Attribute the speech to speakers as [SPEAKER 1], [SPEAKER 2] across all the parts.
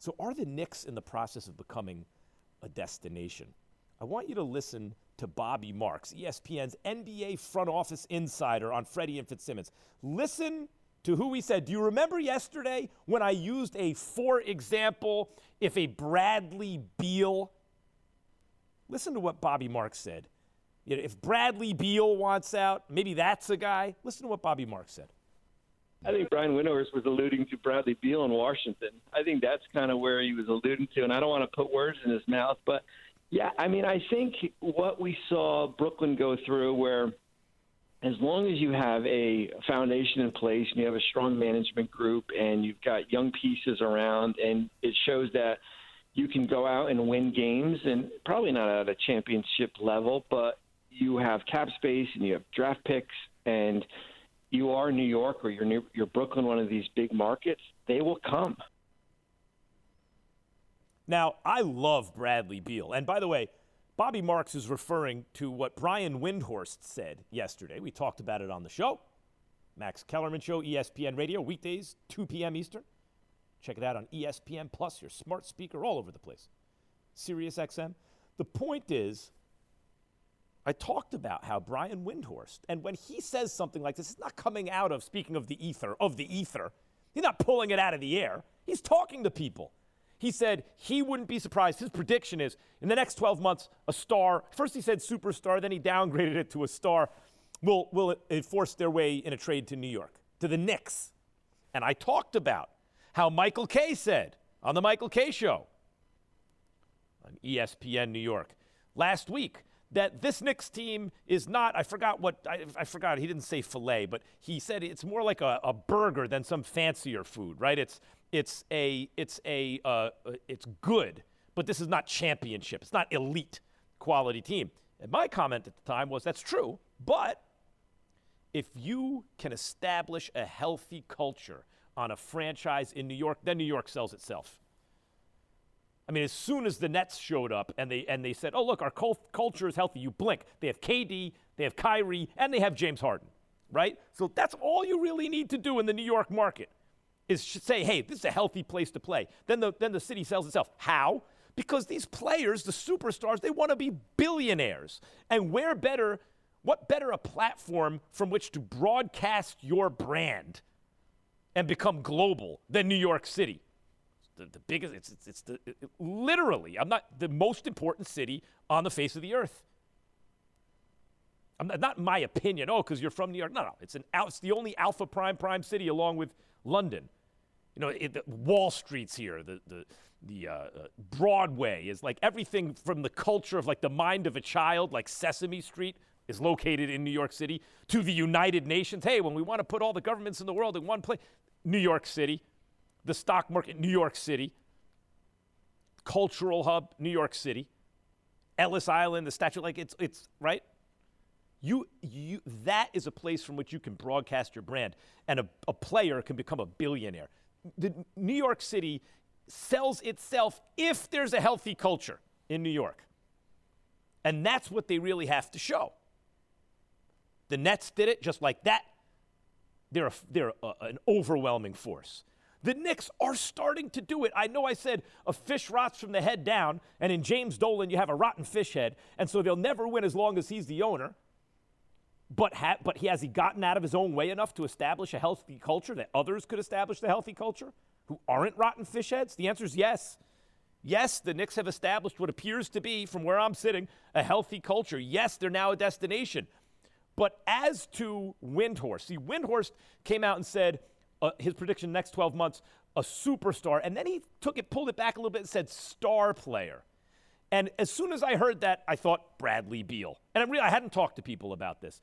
[SPEAKER 1] So are the Knicks in the process of becoming a destination? I want you to listen to Bobby Marks, ESPN's NBA front office insider on Freddie and Fitzsimmons. Listen to who he said. Do you remember yesterday when I used a for example, if a Bradley Beal? Listen to what Bobby Marks said. You know, if Bradley Beal wants out, maybe that's a guy. Listen to what Bobby Marks said.
[SPEAKER 2] I think Brian Windhorst was alluding to Bradley Beal in Washington. I think that's kind of where he was alluding to, and I don't want to put words in his mouth, but yeah, I mean, I think what we saw Brooklyn go through, where as long as you have a foundation in place and you have a strong management group and you've got young pieces around, and it shows that you can go out and win games, and probably not at a championship level, but you have cap space and you have draft picks, and you are New York or you're Brooklyn, one of these big markets, they will come.
[SPEAKER 1] Now, I love Bradley Beal. And by the way, Bobby Marks is referring to what Brian Windhorst said yesterday. We talked about it on the show. Max Kellerman Show, ESPN Radio, weekdays, 2 p.m. Eastern. Check it out on ESPN Plus, your smart speaker all over the place. Sirius XM. The point is, I talked about how Brian Windhorst, and when he says something like this, it's not coming out of, speaking of the ether. He's not pulling it out of the air. He's talking to people. He said he wouldn't be surprised. His prediction is in the next 12 months, a star, first he said superstar, then he downgraded it to a star, will enforce their way in a trade to New York, to the Knicks. And I talked about how Michael Kay said on the Michael Kay Show on ESPN New York last week that this Knicks team is not, I forgot, he didn't say filet, but he said it's more like a burger than some fancier food, right? It's good, but this is not championship. It's not elite quality team. And my comment at the time was that's true, but if you can establish a healthy culture on a franchise in New York, then New York sells itself. I mean, as soon as the Nets showed up and they said, oh, look, our culture is healthy, you blink. They have KD, they have Kyrie, and they have James Harden, right? So that's all you really need to do in the New York market is say, hey, this is a healthy place to play. Then the city sells itself. How? Because these players, the superstars, they want to be billionaires. And what better a platform from which to broadcast your brand and become global than New York City? The biggest, literally, I'm not the most important city on the face of the earth. Not my opinion, because you're from New York. No, it's the only alpha prime city along with London. You know, Wall Street's here. The Broadway is like everything from the culture of like the mind of a child, like Sesame Street is located in New York City, to the United Nations. Hey, when we want to put all the governments in the world in one place, New York City. The stock market, New York City. Cultural hub, New York City. Ellis Island, the statue, like it's right? That is a place from which you can broadcast your brand, and a player can become a billionaire. The New York City sells itself if there's a healthy culture in New York. And that's what they really have to show. The Nets did it just like that. They're an overwhelming force. The Knicks are starting to do it. I know I said a fish rots from the head down, and in James Dolan you have a rotten fish head, and so they'll never win as long as he's the owner. But has he gotten out of his own way enough to establish a healthy culture that others could establish the healthy culture who aren't rotten fish heads? The answer is yes. Yes, the Knicks have established what appears to be, from where I'm sitting, a healthy culture. Yes, they're now a destination. But as to Windhorst, see, Windhorst came out and said, his prediction next 12 months, a superstar. And then he pulled it back a little bit and said star player. And as soon as I heard that, I thought Bradley Beal. And I hadn't talked to people about this.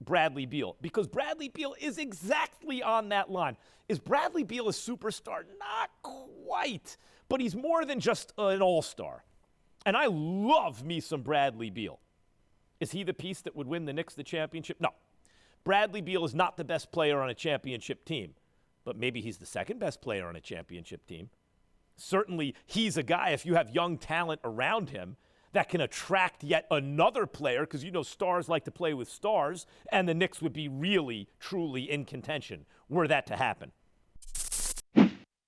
[SPEAKER 1] Bradley Beal. Because Bradley Beal is exactly on that line. Is Bradley Beal a superstar? Not quite. But he's more than just an all-star. And I love me some Bradley Beal. Is he the piece that would win the Knicks the championship? No. Bradley Beal is not the best player on a championship team. But maybe he's the second best player on a championship team. Certainly, he's a guy, if you have young talent around him, that can attract yet another player, because you know stars like to play with stars, and the Knicks would be really, truly in contention were that to happen.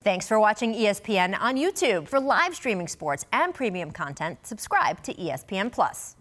[SPEAKER 3] Thanks for watching ESPN on YouTube. For live streaming sports and premium content, subscribe to ESPN+.